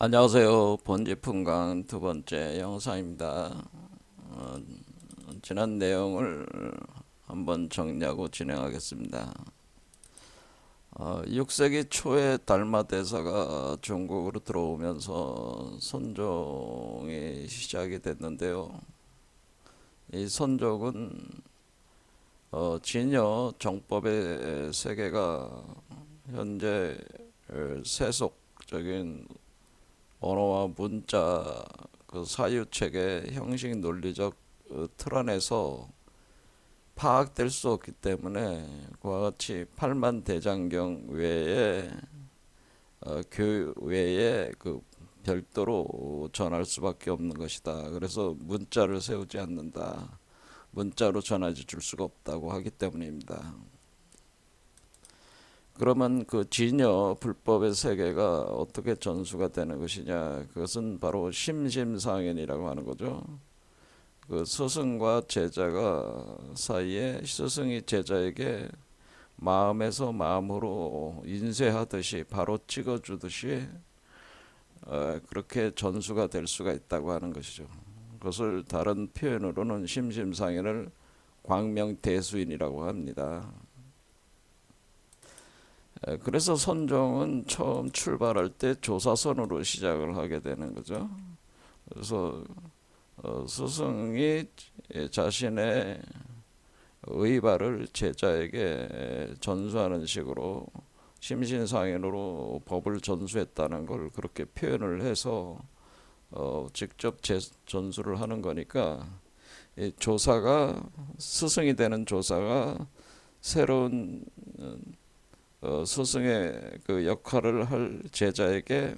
안녕하세요. 본지풍강 두 번째 영상입니다. 지난 내용을 한번 정리하고 진행하겠습니다. 6세기 초에 달마 대사가 중국으로 들어오면서 선종이 시작이 됐는데요. 이 선종은 진여 정법의 세계가 현재 세속적인 언어와 문자 그 사유체계 형식 논리적 틀 안에서 파악될 수 없기 때문에 그와 같이 팔만 대장경 외에 교외에 그 별도로 전할 수밖에 없는 것이다. 그래서 문자를 세우지 않는다. 문자로 전해 줄 수가 없다고 하기 때문입니다. 그러면 그 진여 불법의 세계가 어떻게 전수가 되는 것이냐? 그것은 바로 심심상인이라고 하는 거죠. 그 스승과 제자가 사이에 스승이 제자에게 마음에서 마음으로 인쇄하듯이 바로 찍어주듯이 그렇게 전수가 될 수가 있다고 하는 것이죠. 그것을 다른 표현으로는 심심상인을 광명대수인이라고 합니다. 그래서 선종은 처음 출발할 때 조사선으로 시작을 하게 되는 거죠. 그래서 스승이 자신의 의발을 제자에게 전수하는 식으로 심신상인으로 법을 전수했다는 걸 그렇게 표현을 해서 직접 전수를 하는 거니까 이 조사가 스승이 되는 조사가 새로운 스승의 그 역할을 할 제자에게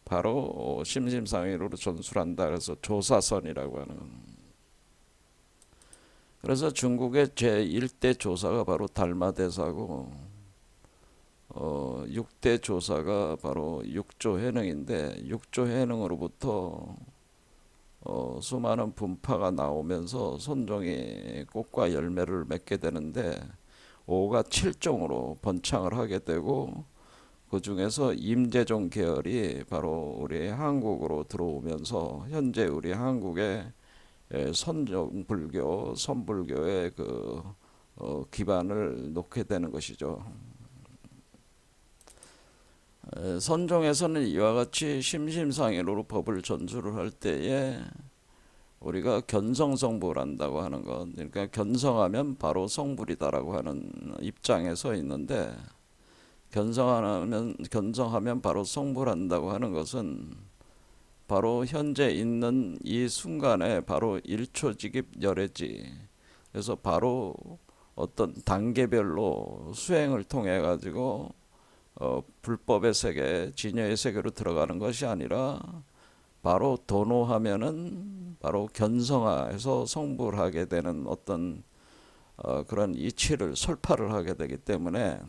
바로 심심상인으로 전수한다. 그래서 조사선이라고 하는. 그래서 중국의 제1대 조사가 바로 달마대사고 6대 조사가 바로 육조해능인데 육조해능으로부터 수많은 분파가 나오면서 선종이 꽃과 열매를 맺게 되는데 5가 7종으로 번창을 하게 되고 그 중에서 임재종 계열이 바로 우리 한국으로 들어오면서 현재 우리 한국의 선종불교, 선불교의 그 기반을 놓게 되는 것이죠. 선종에서는 이와 같이 심심상인으로 법을 전수를 할 때에 우리가 견성성불 한다고 하는 것, 그러니까 견성하면 바로 성불이다라고 하는 입장에 서 있는데 견성하면 바로 성불한다고 하는 것은 바로 현재 있는 이 순간에 바로 일초직입 열애지. 그래서 바로 어떤 단계별로 수행을 통해 가지고 불법의 세계, 진여의 세계로 들어가는 것이 아니라 바로 도노하면은 바로 견성화해서 성불하게 되는 어떤 그런 이치를 설파를 하게 되기 때문에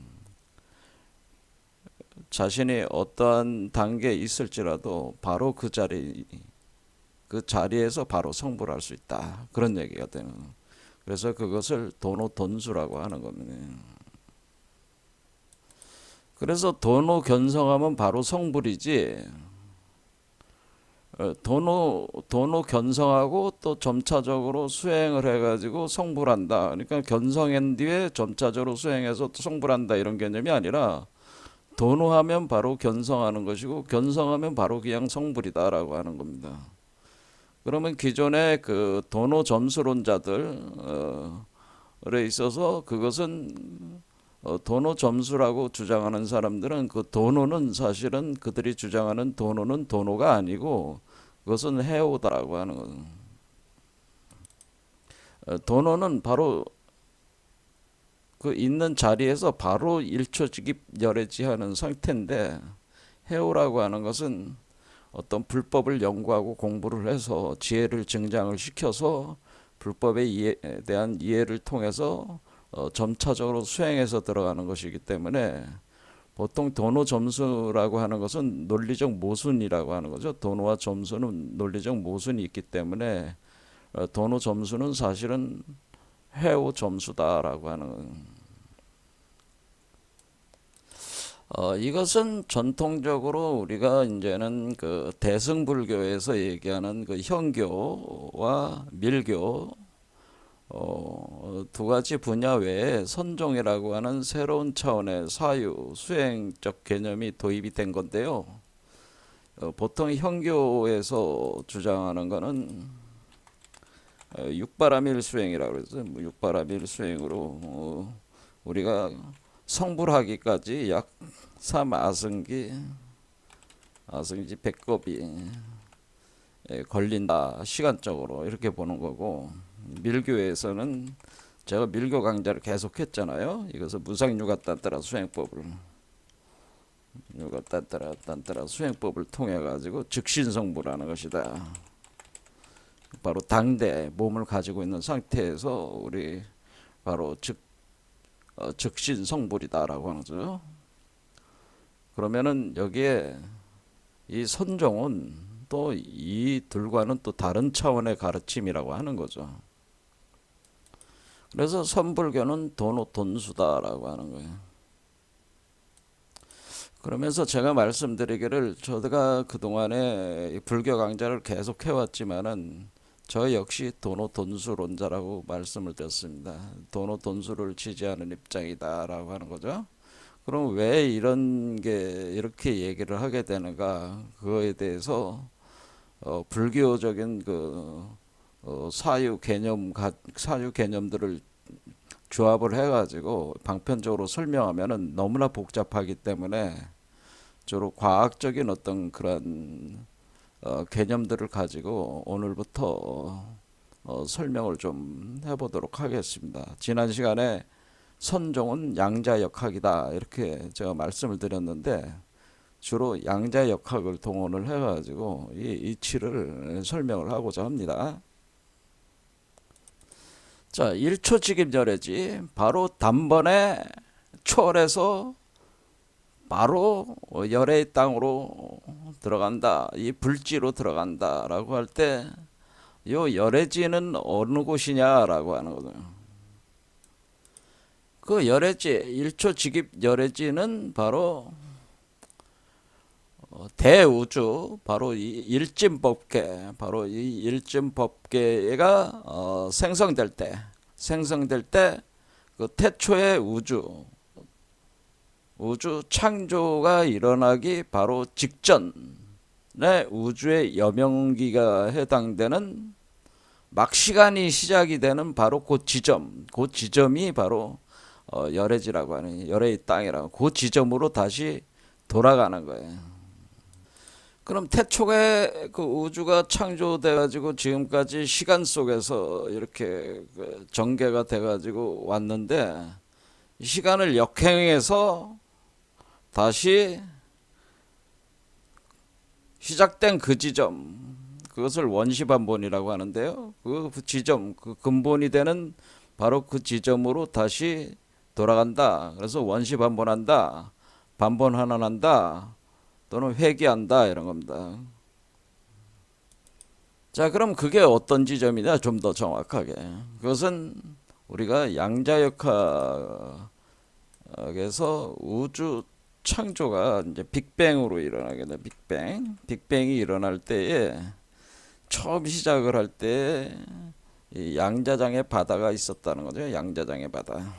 자신이 어떠한 단계에 있을지라도 바로 그 자리에서 바로 성불할 수 있다. 그런 얘기가 되는. 그래서 그것을 도노돈수라고 하는 겁니다. 그래서 도노 견성하면 바로 성불이지. 도노 견성하고 또 점차적으로 수행을 해가지고 성불한다. 그러니까 견성한 뒤에 점차적으로 수행해서 또 성불한다 이런 개념이 아니라 도노하면 바로 견성하는 것이고 견성하면 바로 그냥 성불이다라고 하는 겁니다. 그러면 기존의 그 도노 점수론자들에 있어서 그것은 도노 점수라고 주장하는 사람들은 그 도노는 사실은 그들이 주장하는 도노는 도노가 아니고 그것은 해오다라고 하는 거죠. 도노는 바로 그 있는 자리에서 바로 일초직입 열애지하는 상태인데 해오라고 하는 것은 어떤 불법을 연구하고 공부를 해서 지혜를 증장을 시켜서 불법에 대한 이해를 통해서 점차적으로 수행해서 들어가는 것이기 때문에 보통 도노 점수라고 하는 것은 논리적 모순이라고 하는 거죠. 도노와 점수는 논리적 모순이 있기 때문에 도노 점수는 사실은 해오 점수다라고 하는. 이것은 전통적으로 우리가 이제는 그 대승불교에서 얘기하는 그 현교와 밀교 두 가지 분야 외에 선종이라고 하는 새로운 차원의 사유, 수행적 개념이 도입이 된 건데요. 보통 현교에서 주장하는 거는 육바라밀 수행이라고 그래서 육바라밀 수행으로 우리가 성불하기까지 약 3아승기 아승지 100겁이 걸린다 시간적으로 이렇게 보는 거고, 밀교에서는 제가 밀교 강좌를 계속 했잖아요. 이것은 무상유가딴따라 수행법을 유가딴따라 수행법을 통해 가지고 즉신성불하는 것이다. 바로 당대 몸을 가지고 있는 상태에서 우리 바로 즉신성불이다라고 하는 거죠. 그러면은 여기에 이 선종은 또 이 둘과는 또 다른 차원의 가르침이라고 하는 거죠. 그래서 선불교는 도노돈수다라고 하는 거예요. 그러면서 제가 말씀드리기를, 저가 그동안에 불교 강좌를 계속 해왔지만은 저 역시 도노돈수론자라고 말씀을 드렸습니다. 도노돈수를 지지하는 입장이다라고 하는 거죠. 그럼 왜 이런 게 이렇게 얘기를 하게 되는가? 그거에 대해서 불교적인 그 사유 개념들을 조합을 해가지고 방편적으로 설명하면은 너무나 복잡하기 때문에 주로 과학적인 어떤 그런 개념들을 가지고 오늘부터 설명을 좀 해보도록 하겠습니다. 지난 시간에 선종은 양자역학이다 이렇게 제가 말씀을 드렸는데, 주로 양자역학을 동원을 해가지고 이 이치를 설명을 하고자 합니다. 자, 1초직입열애지 바로 단번에 초월해서 바로 열애의 땅으로 들어간다, 이 불지로 들어간다라고 할 때 요 열애지는 어느 곳이냐라고 하는 거거든요. 그 열애지 1초직입 열애지는 바로 대우주, 바로 이 일진법계, 바로 이 일진법계가 생성될 때 그 태초의 우주 창조가 일어나기 바로 직전에 우주의 여명기가 해당되는 막 시간이 시작이 되는 바로 그 지점이 바로 열애지라고 하는, 열애의 땅이라고, 그 지점으로 다시 돌아가는 거예요. 그럼 태초에 그 우주가 창조돼 가지고 지금까지 시간 속에서 이렇게 전개가 돼 가지고 왔는데, 시간을 역행해서 다시 시작된 그 지점, 그것을 원시반본이라고 하는데요. 그 지점, 그 근본이 되는 바로 그 지점으로 다시 돌아간다. 그래서 원시반본한다, 반본환원한다, 또는 회귀한다 이런 겁니다. 자, 그럼 그게 어떤 지점이냐, 좀 더 정확하게. 그것은 우리가 양자역학에서 우주 창조가 이제 빅뱅으로 일어나게 돼. 빅뱅이 일어날 때에 처음 시작을 할 때 이 양자장의 바다가 있었다는 거죠. 양자장의 바다.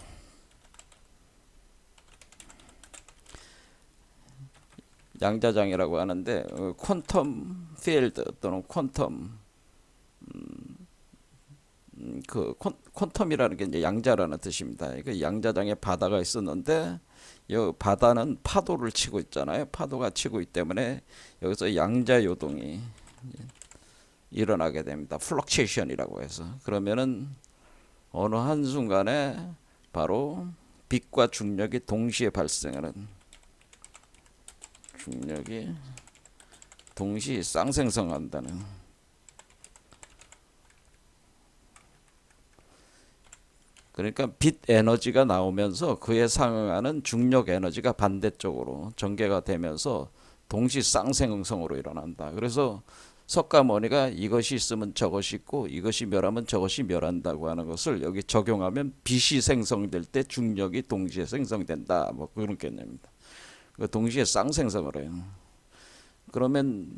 양자장이라고 하는데 퀀텀 필드 또는 퀀텀, 그 퀀텀이라는 게 이제 양자라는 뜻입니다. 그 양자장에 바다가 있었는데 이 바다는 파도를 치고 있잖아요. 파도가 치고 있기 때문에 여기서 양자 요동이 일어나게 됩니다. 플럭체이션이라고 해서. 그러면은 어느 한순간에 바로 빛과 중력이 동시에 발생하는, 중력이 동시 쌍생성한다는, 그러니까 빛 에너지가 나오면서 그에 상응하는 중력 에너지가 반대쪽으로 전개가 되면서 동시 쌍생성으로 일어난다. 그래서 석가모니가 이것이 있으면 저것이 있고 이것이 멸하면 저것이 멸한다고 하는 것을 여기 적용하면 빛이 생성될 때 중력이 동시에 생성된다, 뭐 그런 개념입니다. 동시에 쌍생성을 해요. 그러면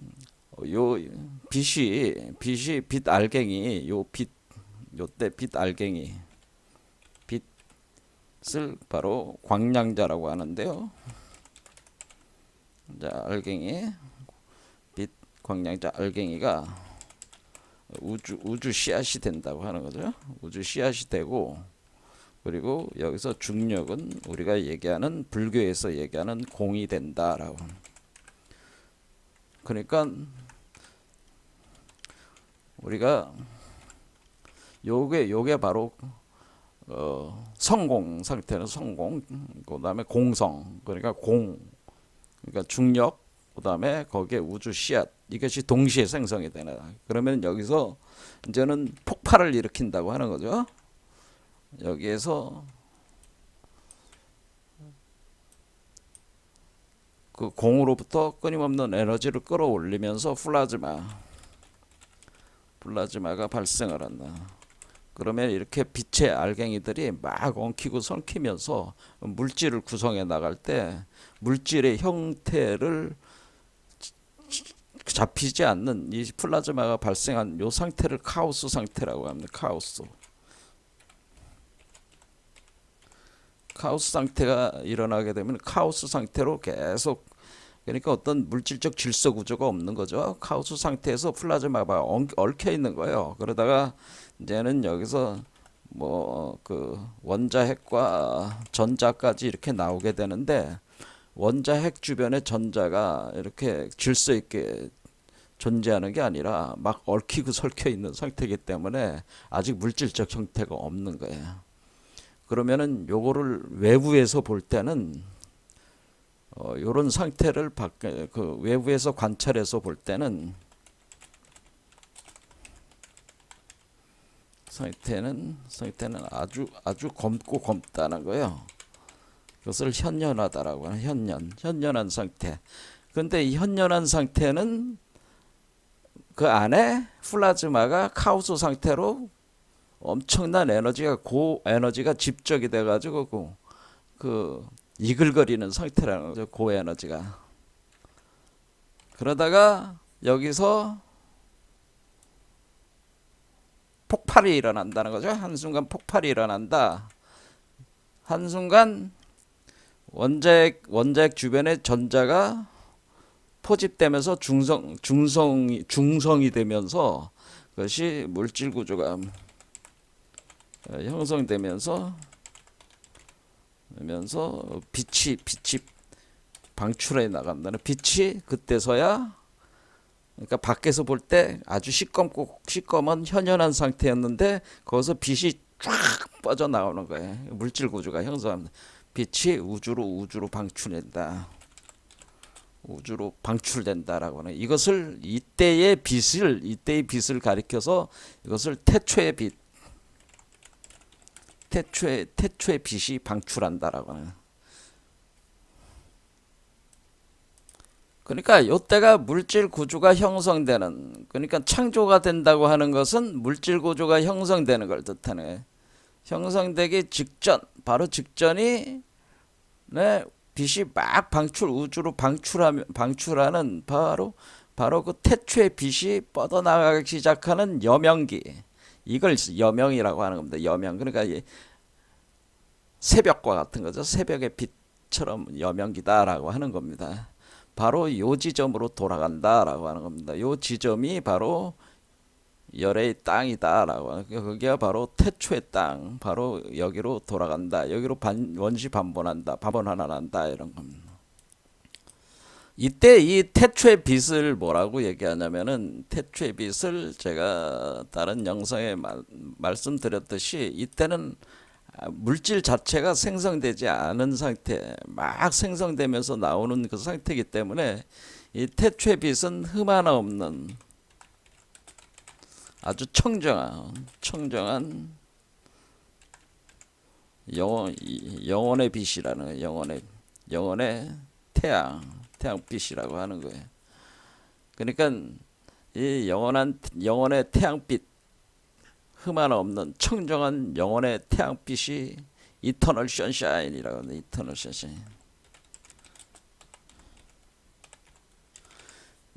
요 빛이 빛 알갱이 요때 빛 알갱이 빛을 바로 광량자라고 하는데요. 자, 알갱이 빛 광량자 알갱이가 우주 씨앗이 된다고 하는 거죠. 우주 씨앗이 되고, 그리고 여기서 중력은 우리가 얘기하는 불교에서 얘기하는 공이 된다라고. 그러니까 우리가 요게 바로 성공 상태는 성공, 그다음에 공성, 그러니까 그러니까 중력, 그다음에 거기에 우주 씨앗, 이것이 동시에 생성이 되나. 그러면 여기서 이제는 폭발을 일으킨다고 하는 거죠. 여기에서 그 공으로부터 끊임없는 에너지를 끌어올리면서 플라즈마가 발생을 한다. 그러면 이렇게 빛의 알갱이들이 막 엉키고 설키면서 물질을 구성해 나갈 때 물질의 형태를 잡히지 않는 이 플라즈마가 발생한 이 상태를 카오스 상태라고 합니다. 카오스 상태가 일어나게 되면 카오스 상태로 계속, 그러니까 어떤 물질적 질서 구조가 없는 거죠. 카오스 상태에서 플라즈마가 얽혀 있는 거예요. 그러다가 이제는 여기서 뭐 그 원자핵과 전자까지 이렇게 나오게 되는데, 원자핵 주변의 전자가 이렇게 질서 있게 존재하는 게 아니라 막 얽히고 설켜 있는 상태이기 때문에 아직 물질적 형태가 없는 거예요. 그러면은 요거를 외부에서 볼 때는 요런 상태를 그 외부에서 관찰해서 볼 때는 상태는 아주 검다는 거예요. 그것을 현연하다라고 하는 현연한 상태. 그런데 이 현연한 상태는 그 안에 플라즈마가 카오스 상태로 엄청난 에너지가 고에너지가 집적이 돼가지고 그 이글거리는 상태라는 거죠. 고에너지가. 그러다가 여기서 폭발이 일어난다는 거죠. 한순간 폭발이 일어난다. 한순간 원자핵 주변의 전자가 포집되면서 중성이 되면서 그것이 물질 구조가 형성되면서 빛이 방출해 나간다는, 빛이 그때서야, 그러니까 밖에서 볼 때 아주 시꺼먼 현연한 상태였는데 거기서 빛이 쫙 뻗어 나오는 거예요. 물질 구조가 형성합니다. 빛이 우주로 방출된다라고 하는, 이것을 이때의 빛을 가리켜서 이것을 태초의 빛이 방출한다라고 하는. 그러니까 이때가 물질 구조가 형성되는, 그러니까 창조가 된다고 하는 것은 물질 구조가 형성되는 걸 뜻하는 거예요. 형성되기 직전, 바로 직전이 빛이 막 우주로 방출하는 바로 그 태초의 빛이 뻗어나가기 시작하는 여명기, 이걸 여명이라고 하는 겁니다. 여명. 그러니까 새벽과 같은 거죠. 새벽의 빛처럼 여명기다라고 하는 겁니다. 바로 요 지점으로 돌아간다라고 하는 겁니다. 요 지점이 바로 열의 땅이다라고 하는, 거기가 바로 태초의 땅, 바로 여기로 돌아간다. 여기로 원시 반본한다 이런 겁니다. 이때 이 태초의 빛을 뭐라고 얘기하냐면은, 태초의 빛을 제가 다른 영상에 말씀드렸듯이 이때는 물질 자체가 생성되지 않은 상태, 막 생성되면서 나오는 그 상태이기 때문에 이 태초의 빛은 흠 하나 없는 아주 청정한 영혼의 빛이라는, 영혼의 태양빛이라고 하는 거예요. 그러니까 이 영혼의 태양빛, 흠 하나 없는 청정한 영혼의 태양빛이 이터널 선샤인이라고 합니다. 이터널 선샤인.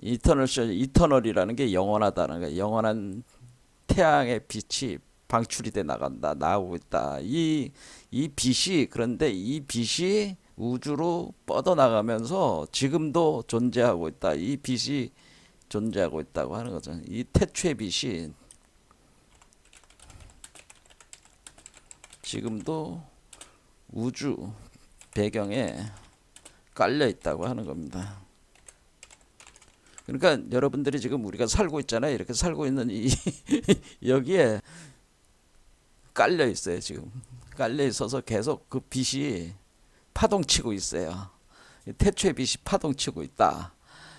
이터널이라는 게 영원하다는 거예요. 영원한 태양의 빛이 방출이 돼 나간다, 나오고 있다. 이 빛이, 그런데 이 빛이 우주로 뻗어나가면서 지금도 존재하고 있다. 이 빛이 존재하고 있다고 하는 거죠. 이 태초의 빛이 지금도 우주 배경에 깔려 있다고 하는 겁니다. 그러니까 여러분들이 지금 우리가 살고 있잖아요. 이렇게 살고 있는 이 여기에 깔려 있어요. 지금 깔려 있어서 계속 그 빛이 파동치고 있어요. 태초의 빛이 파동치고 있다.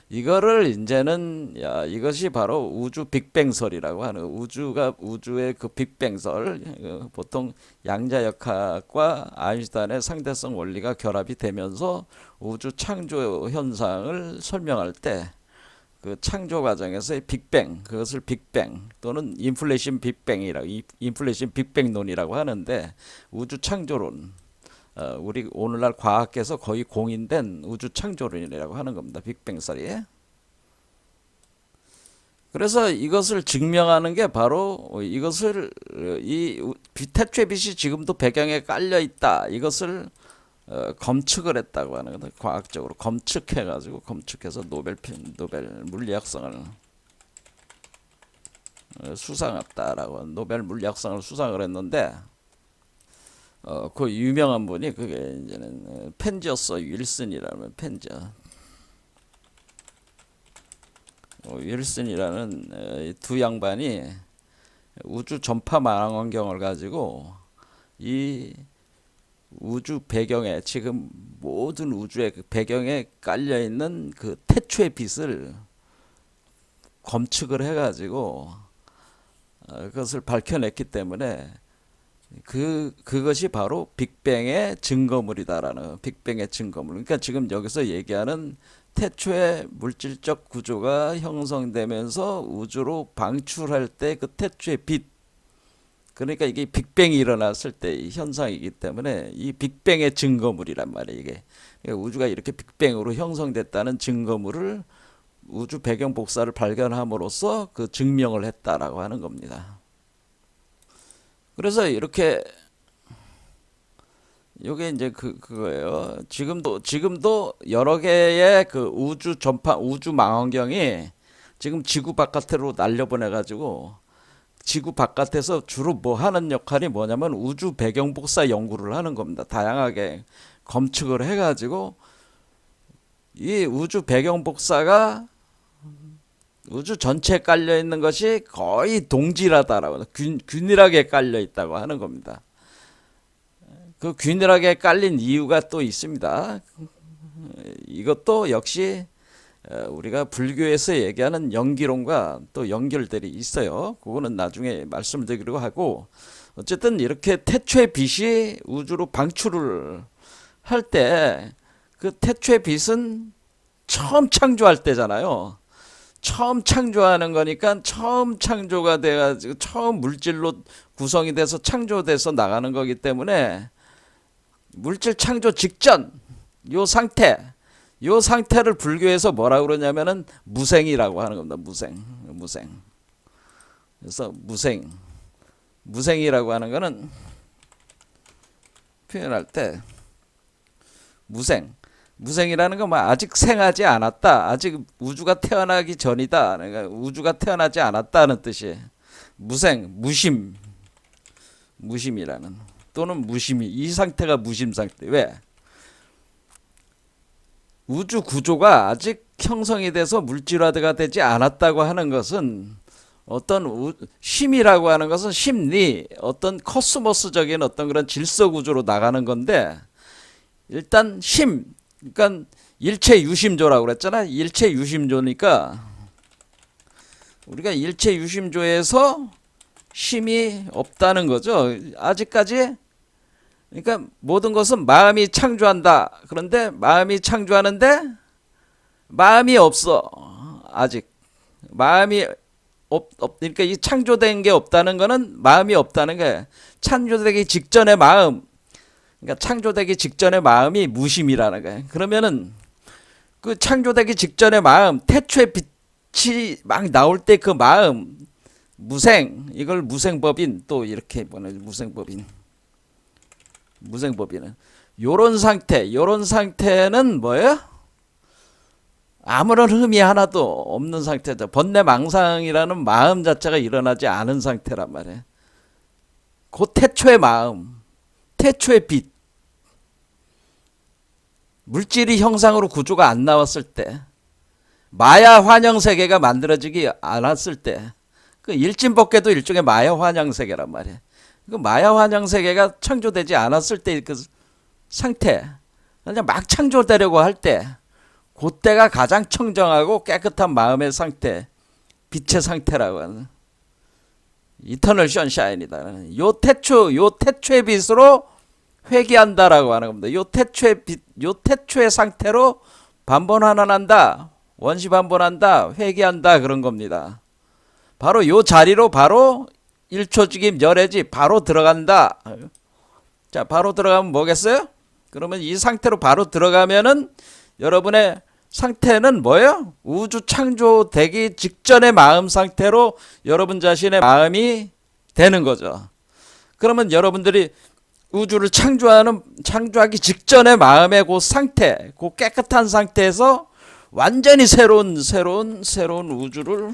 이거를 이제는 이것이 바로 우주 빅뱅설이라고 하는, 우주의 그 빅뱅설, 보통 양자역학과 아인슈타인의 상대성 원리가 결합이 되면서 우주 창조 현상을 설명할 때 그 창조 과정에서의 빅뱅, 그것을 빅뱅 또는 인플레이션 빅뱅론이라고 하는데, 우주 창조론, 우리 오늘날 과학계에서 거의 공인된 우주 창조론이라고 하는 겁니다. 빅뱅설이. 그래서 이것을 증명하는 게 바로 이것을, 태초의 빛이 지금도 배경에 깔려 있다. 이것을 검측을 했다고 하는 거다. 과학적으로 검측해서 노벨 물리학상을 수상했다라고, 노벨 물리학상을 수상을 했는데, 그 유명한 분이 그게 이제는 펜지어스 윌슨이라는 윌슨이라는 두 양반이 우주 전파 망원경을 가지고 이 우주 배경에, 지금 모든 우주의 그 배경에 깔려 있는 그 태초의 빛을 검측을 해가지고 그것을 밝혀냈기 때문에 그것이 바로 빅뱅의 증거물이다라는, 빅뱅의 증거물. 그러니까 지금 여기서 얘기하는 태초의 물질적 구조가 형성되면서 우주로 방출할 때 그 태초의 빛, 그러니까 이게 빅뱅이 일어났을 때의 현상이기 때문에 이 빅뱅의 증거물이란 말이에요. 이게 우주가 이렇게 빅뱅으로 형성됐다는 증거물을 우주 배경 복사를 발견함으로써 그 증명을 했다라고 하는 겁니다. 그래서 이렇게, 요게 이제 그거예요. 지금도 여러 개의 그 우주 망원경이 지금 지구 바깥으로 날려보내가지고, 지구 바깥에서 주로 뭐 하는 역할이 뭐냐면 우주 배경 복사 연구를 하는 겁니다. 다양하게 검측을 해가지고 이 우주 배경 복사가 우주 전체에 깔려 있는 것이 거의 동질하다라고, 균일하게 깔려 있다고 하는 겁니다. 그 균일하게 깔린 이유가 또 있습니다. 이것도 역시 우리가 불교에서 얘기하는 연기론과 또 연결들이 있어요. 그거는 나중에 말씀드리려고 하고, 어쨌든 이렇게 태초의 빛이 우주로 방출을 할 때 그 태초의 빛은 처음 창조할 때잖아요. 처음 창조하는 거니까 처음 창조가 돼가지고 처음 물질로 구성이 돼서 창조돼서 나가는 거기 때문에 물질 창조 직전 요 상태를 불교에서 뭐라고 그러냐면은 무생이라고 하는 겁니다. 무생. 그래서 무생이라고 하는 거는 표현할 때 무생이라는 건 뭐 아직 생하지 않았다. 아직 우주가 태어나기 전이다. 그러니까 우주가 태어나지 않았다는 뜻이에요. 무심이라는, 또는 무심이, 이 상태가 무심 상태. 왜? 우주 구조가 아직 형성이 돼서 물질화가 되지 않았다고 하는 것은, 어떤 심이라고 하는 것은 심리, 어떤 코스모스적인 어떤 그런 질서 구조로 나가는 건데, 일단 그러니까 일체 유심조라고 그랬잖아. 일체 유심조니까 우리가 일체 유심조에서 심이 없다는 거죠. 아직까지. 그러니까 모든 것은 마음이 창조한다. 그런데 마음이 창조하는데 마음이 없어. 아직 마음이 그러니까 이 창조된 게 없다는 거는 마음이 없다는 거예요. 창조되기 직전의 마음, 그러니까 창조되기 직전의 마음이 무심이라는 거예요. 그러면은 그 창조되기 직전의 마음, 태초의 빛, 빛이 막 나올 때 그 마음, 무생, 이걸 무생법인, 또 이렇게 보내, 무생법인. 무생법인은 요런 상태는 뭐예요? 아무런 흠이 하나도 없는 상태죠. 번뇌망상이라는 마음 자체가 일어나지 않은 상태란 말이에요. 그 태초의 마음, 태초의 빛, 물질이 형상으로 구조가 안 나왔을 때, 마야 환영 세계가 만들어지지 않았을 때, 그 일진법계도 일종의 마야 환영 세계란 말이에요. 그 마야 환영 세계가 창조되지 않았을 때 그 상태, 그냥 막 창조되려고 할 때, 그때가 가장 청정하고 깨끗한 마음의 상태, 빛의 상태라고 하는 이터널 션샤인이다. 요 태초의 빛으로 회귀한다라고 하는 겁니다. 요 태초의 빛, 요 태초의 상태로 반번환원한다, 원시 반번한다, 회귀한다 그런 겁니다. 바로 요 자리로 바로 일초직임 열애지 바로 들어간다. 자, 바로 들어가면 뭐겠어요? 그러면 이 상태로 바로 들어가면은 여러분의 상태는 뭐예요? 우주 창조되기 직전의 마음 상태로 여러분 자신의 마음이 되는 거죠. 그러면 여러분들이 우주를 창조하기 직전의 마음의 그 상태, 그 깨끗한 상태에서 완전히 새로운 우주를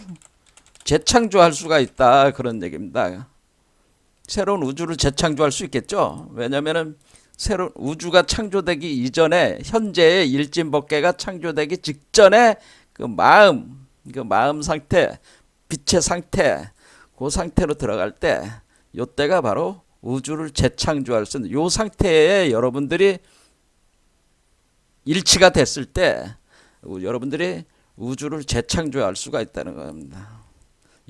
재창조할 수가 있다 그런 얘기입니다. 새로운 우주를 재창조할 수 있겠죠. 왜냐하면은 새로운 우주가 창조되기 이전에 현재의 일진법계가 창조되기 직전에 그 마음 상태, 빛의 상태, 그 상태로 들어갈 때 요때가 바로 우주를 재창조할 수 있는 요 상태에 여러분들이 일치가 됐을 때 여러분들이 우주를 재창조할 수가 있다는 겁니다.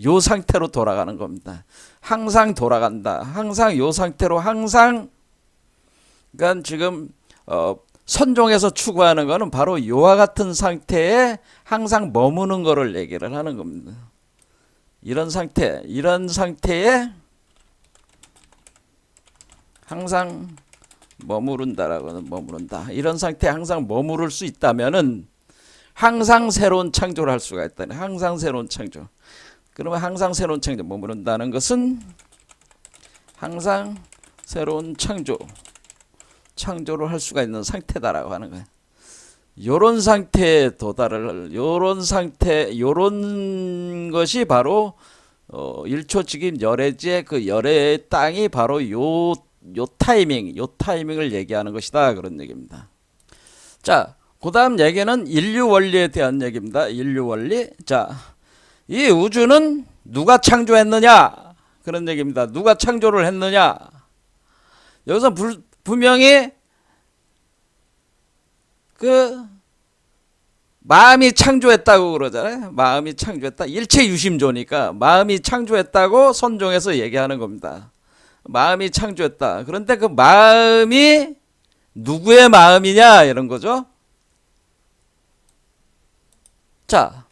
요 상태로 돌아가는 겁니다. 항상 돌아간다. 항상 요 상태로 항상 그러니까 지금 선종에서 추구하는 거는 바로 요와 같은 상태에 항상 머무는 거를 얘기를 하는 겁니다. 이런 상태에 항상 머무른다. 이런 상태에 항상 머무를 수 있다면은 항상 새로운 창조를 할 수가 있다네. 항상 새로운 창조. 그러면 항상 새로운 창조 머무른다는 것은 항상 새로운 창조를 할 수가 있는 상태다라고 하는 거예요. 요런 상태에 요런 것이 바로 일초직임 열애지의 그 열애의 땅이 바로 요 타이밍을 얘기하는 것이다 그런 얘기입니다. 자, 그 다음 얘기는 인류 원리에 대한 얘기입니다. 인류 원리. 자, 이 우주는 누가 창조했느냐 그런 얘기입니다. 누가 창조를 했느냐. 여기서 분명히 그 마음이 창조했다고 그러잖아요. 마음이 창조했다. 일체 유심조니까 마음이 창조했다고 선종에서 얘기하는 겁니다. 마음이 창조했다. 그런데 그 마음이 누구의 마음이냐 이런 거죠. 자,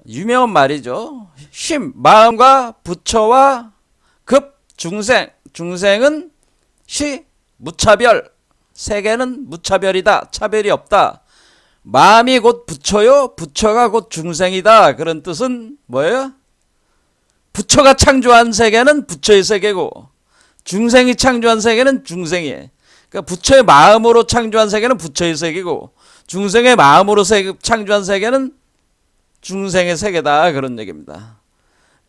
유명한 말이죠. 마음과 부처와 급 중생은 무차별, 세계는 무차별이다. 차별이 없다. 마음이 곧 부처요, 부처가 곧 중생이다. 그런 뜻은 뭐예요? 부처가 창조한 세계는 부처의 세계고 중생이 창조한 세계는 중생이에요. 그러니까 부처의 마음으로 창조한 세계는 부처의 세계고 중생의 마음으로 창조한 세계는 중생의 세계다 그런 얘기입니다.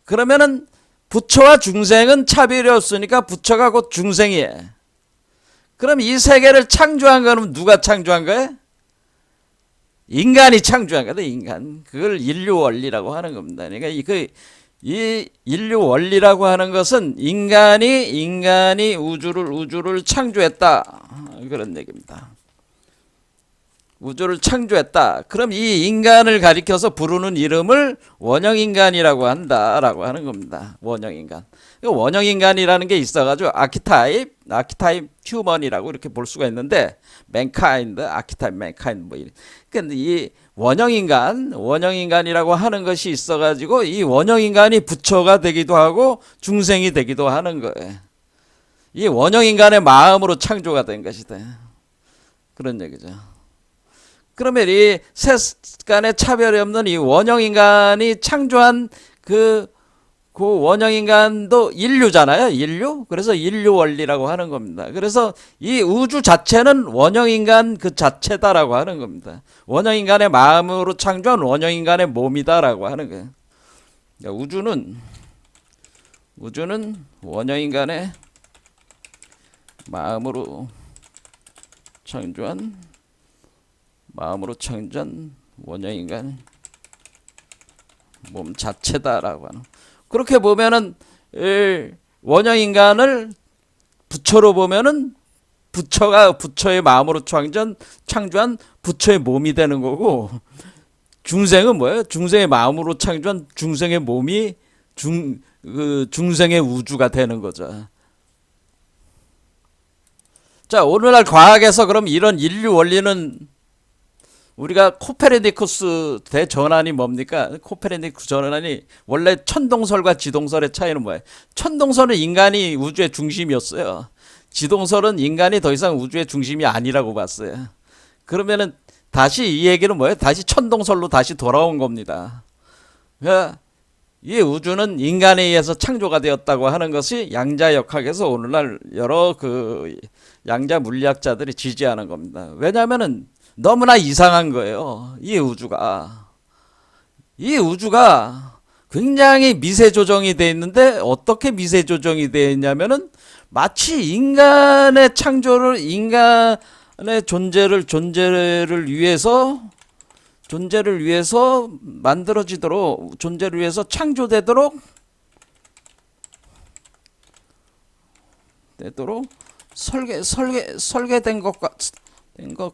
그러면은 부처와 중생은 차별이 없으니까 부처가 곧 중생이에요. 그럼 이 세계를 창조한 거는 누가 창조한 거예요? 인간이 창조한 거다. 인간. 그걸 인류 원리라고 하는 겁니다. 그러니까 이 인류 원리라고 하는 것은 인간이 우주를 창조했다 그런 얘기입니다. 우주를 창조했다. 그럼 이 인간을 가리켜서 부르는 이름을 원형인간이라고 한다라고 하는 겁니다. 원형인간. 원형인간이라는 게 있어가지고 아키타입 휴먼이라고 이렇게 볼 수가 있는데 맨카인드, 아키타입, 맨카인드 뭐 이래. 근데 이 원형인간이라고 하는 것이 있어가지고 이 원형인간이 부처가 되기도 하고 중생이 되기도 하는 거예요. 이 원형인간의 마음으로 창조가 된 것이다. 그런 얘기죠. 그러면 이 셋 간의 차별이 없는 이 원형 인간이 창조한 그 원형 인간도 인류잖아요. 인류. 그래서 인류 원리라고 하는 겁니다. 그래서 이 우주 자체는 원형 인간 그 자체다라고 하는 겁니다. 원형 인간의 마음으로 창조한 원형 인간의 몸이다라고 하는 거예요. 그러니까 우주는 원형 인간의 마음으로 창조한 원형 인간 몸 자체다라고 하는. 그렇게 보면은 원형 인간을 부처로 보면은 부처가 부처의 마음으로 창조한 부처의 몸이 되는 거고, 중생은 뭐예요? 중생의 마음으로 창조한 중생의 몸이 중생의 우주가 되는 거죠. 자, 오늘날 과학에서 그럼 이런 인류 원리는 우리가 코페르니쿠스 대전환이 뭡니까? 코페르니쿠스 전환이 원래 천동설과 지동설의 차이는 뭐예요? 천동설은 인간이 우주의 중심이었어요. 지동설은 인간이 더 이상 우주의 중심이 아니라고 봤어요. 그러면은 다시 이 얘기는 뭐예요? 다시 천동설로 다시 돌아온 겁니다. 그러니까 이 우주는 인간에 의해서 창조가 되었다고 하는 것이 양자역학에서 오늘날 여러 그 양자 물리학자들이 지지하는 겁니다. 왜냐하면은 너무나 이상한 거예요. 이 우주가 굉장히 미세 조정이 되어 있는데, 어떻게 미세 조정이 되어 있냐면은 마치 인간의 존재를 위해서 만들어지도록, 존재를 위해서 창조되도록 설계된 것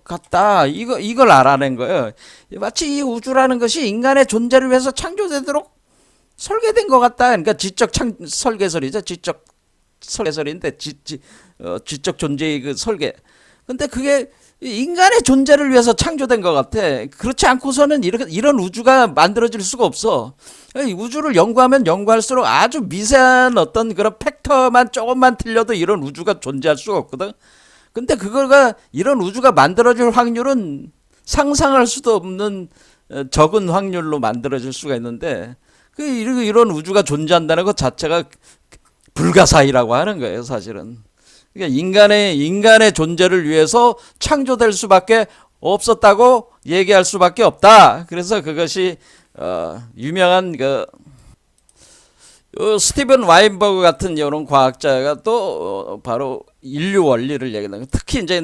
같다. 이걸 알아낸 거예요. 마치 이 우주라는 것이 인간의 존재를 위해서 창조되도록 설계된 것 같다. 그러니까 지적 설계설이죠. 지적 설계설인데 지적 존재의 그 설계. 근데 그게 인간의 존재를 위해서 창조된 것 같아. 그렇지 않고서는 이런 우주가 만들어질 수가 없어. 우주를 연구하면 연구할수록 아주 미세한 어떤 그런 팩터만 조금만 틀려도 이런 우주가 존재할 수가 없거든. 근데 이런 우주가 만들어질 확률은 상상할 수도 없는 적은 확률로 만들어질 수가 있는데, 이런 우주가 존재한다는 것 자체가 불가사의라고 하는 거예요, 사실은. 그러니까 인간의 존재를 위해서 창조될 수밖에 없었다고 얘기할 수밖에 없다. 그래서 그것이 유명한 스티븐 와인버그 같은 이런 과학자가 또 바로 인류 원리를 얘기하는. 특히 이제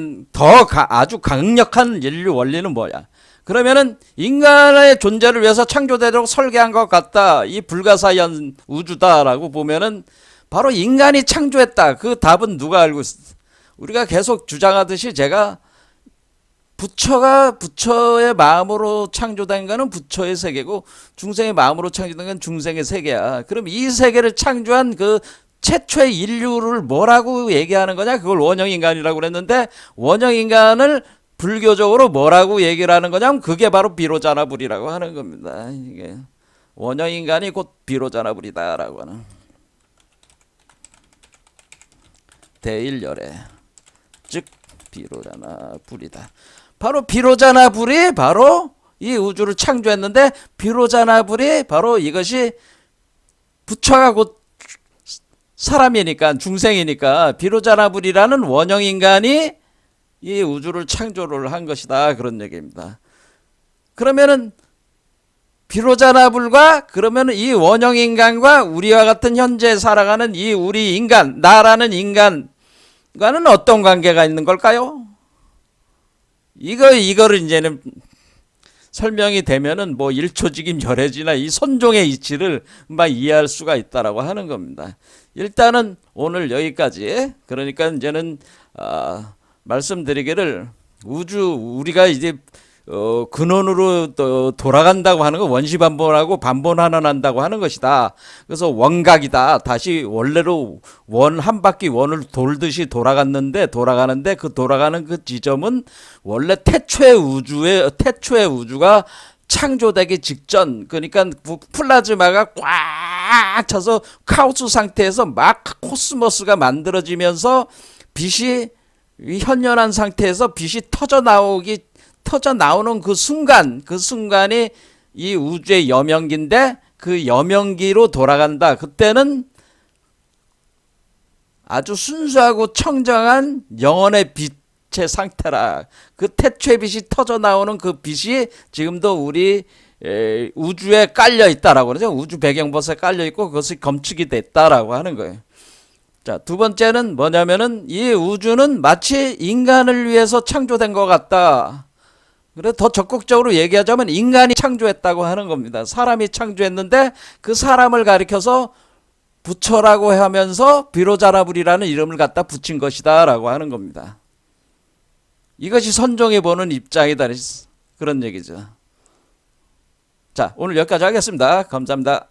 아주 강력한 인류 원리는 뭐야? 그러면은 인간의 존재를 위해서 창조되도록 설계한 것 같다. 이 불가사의한 우주다라고 보면은 바로 인간이 창조했다. 그 답은 누가 알고 있어? 우리가 계속 주장하듯이 제가 부처의 마음으로 창조된 거는 부처의 세계고, 중생의 마음으로 창조된 건 중생의 세계야. 그럼 이 세계를 창조한 그 최초의 인류를 뭐라고 얘기하는 거냐? 그걸 원형인간이라고 그랬는데, 원형인간을 불교적으로 뭐라고 얘기를 하는 거냐면 그게 바로 비로자나불이라고 하는 겁니다. 이게 원형인간이 곧 비로자나불이다라고 하는. 대일열애, 즉 비로자나불이다. 바로 비로자나불이 바로 이 우주를 창조했는데, 비로자나불이 바로 이것이 부처가 곧 사람이니까, 중생이니까 비로자나불이라는 원형인간이 이 우주를 창조를 한 것이다, 그런 얘기입니다. 그러면은 비로자나불과 그러면 이 원형인간과 우리와 같은 현재 살아가는 이 우리 인간, 나라는 인간과는 어떤 관계가 있는 걸까요? 이거를 이제는 설명이 되면은 뭐 일초직임 열애지나 이 선종의 이치를 막 이해할 수가 있다라고 하는 겁니다. 일단은 오늘 여기까지. 그러니까 이제는 말씀드리기를, 우리가 이제 근원으로 또 돌아간다고 하는 거, 원시반복하고 반복환원한다고 하는 것이다. 그래서 원각이다. 다시 원래로 한 바퀴 원을 돌듯이 돌아가는데 그 돌아가는 그 지점은 원래 태초의 우주가 창조되기 직전, 그러니까 플라즈마가 꽉 차서 카오스 상태에서 막 코스모스가 만들어지면서 빛이 현연한 상태에서 빛이 터져 나오는 그 순간이 이 우주의 여명기인데 그 여명기로 돌아간다. 그때는 아주 순수하고 청정한 영혼의 빛의 상태라. 그 태초의 빛이 터져 나오는 그 빛이 지금도 우리 우주에 깔려 있다라고 그러죠. 우주 배경버섯에 깔려 있고 그것이 검축이 됐다라고 하는 거예요. 자, 두 번째는 뭐냐면은 이 우주는 마치 인간을 위해서 창조된 것 같다. 그래 더 적극적으로 얘기하자면 인간이 창조했다고 하는 겁니다. 사람이 창조했는데 그 사람을 가리켜서 부처라고 하면서 비로자나불이라는 이름을 갖다 붙인 것이다라고 하는 겁니다. 이것이 선종이 보는 입장이다. 그런 얘기죠. 자, 오늘 여기까지 하겠습니다. 감사합니다.